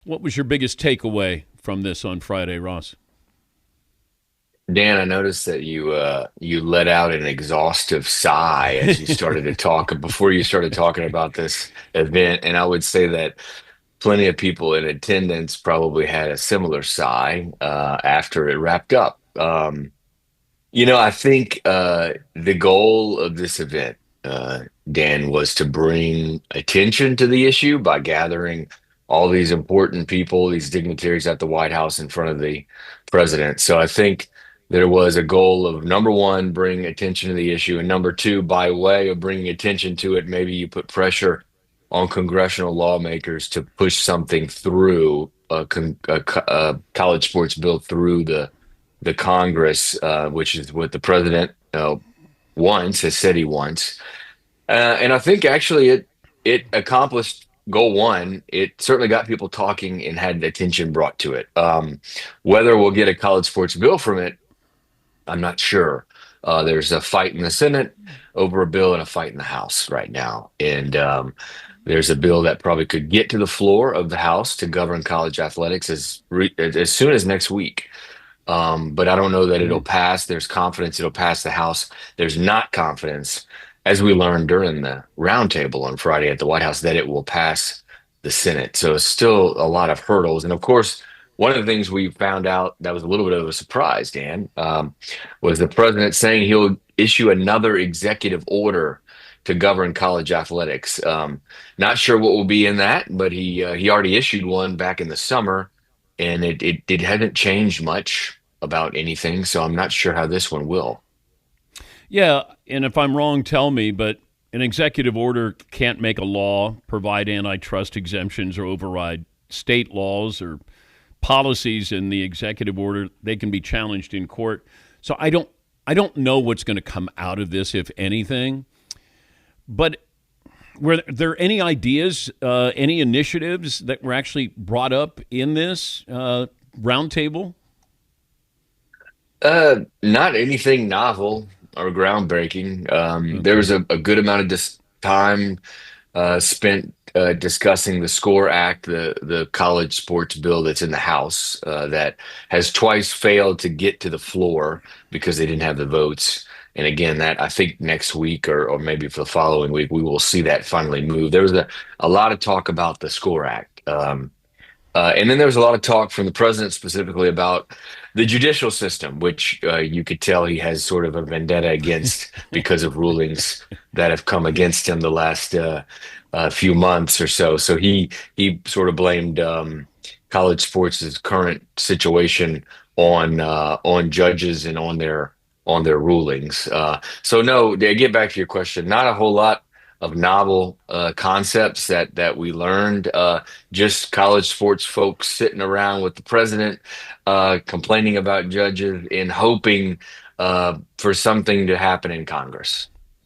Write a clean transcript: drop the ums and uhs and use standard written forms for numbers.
What was your biggest takeaway from this on Friday, Ross? Dan, I noticed that you let out an exhaustive sigh as you started to talk before you started talking about this event, and I would say that plenty of people in attendance probably had a similar sigh after it wrapped up. I think the goal of this event, Dan, was to bring attention to the issue by gathering all these important people, these dignitaries at the White House in front of the president. So I think there was a goal of number one, bring attention to the issue, and number two, by way of bringing attention to it, maybe you put pressure on congressional lawmakers to push something through a college sports bill through the Congress, which is what the president wants, has said he wants. And I think actually it accomplished goal one. It certainly got people talking and had attention brought to it. Whether we'll get a college sports bill from it, I'm not sure. There's a fight in the Senate over a bill and a fight in the House right now. And there's a bill that probably could get to the floor of the House to govern college athletics as soon as next week. But I don't know that it'll Mm. pass. There's confidence it'll pass the House. There's not confidence, as we learned during the roundtable on Friday at the White House, that it will pass the Senate. So it's still a lot of hurdles. And of course, one of the things we found out that was a little bit of a surprise, Dan, was the president saying he'll issue another executive order to govern college athletics. Not sure what will be in that, but he already issued one back in the summer, and it hadn't changed much about anything. So I'm not sure how this one will. Yeah, and if I'm wrong, tell me, but an executive order can't make a law, provide antitrust exemptions, or override state laws or policies in the executive order. They can be challenged in court. So I don't know what's going to come out of this, if anything. But were there any ideas, any initiatives that were actually brought up in this roundtable? Not anything novel or groundbreaking. There Okay. was a good amount of time spent discussing the SCORE Act, the college sports bill that's in the House that has twice failed to get to the floor because they didn't have the votes. And again, that I think next week or maybe for the following week, we will see that finally move. There was a lot of talk about the SCORE Act. And then there was a lot of talk from the president specifically about the judicial system, which you could tell he has sort of a vendetta against because of rulings that have come against him the last few months or so. So he sort of blamed college sports' current situation on judges and on their rulings. So no, to get back to your question, not a whole lot of novel concepts that we learned. Just college sports folks sitting around with the president, complaining about judges and hoping for something to happen in Congress.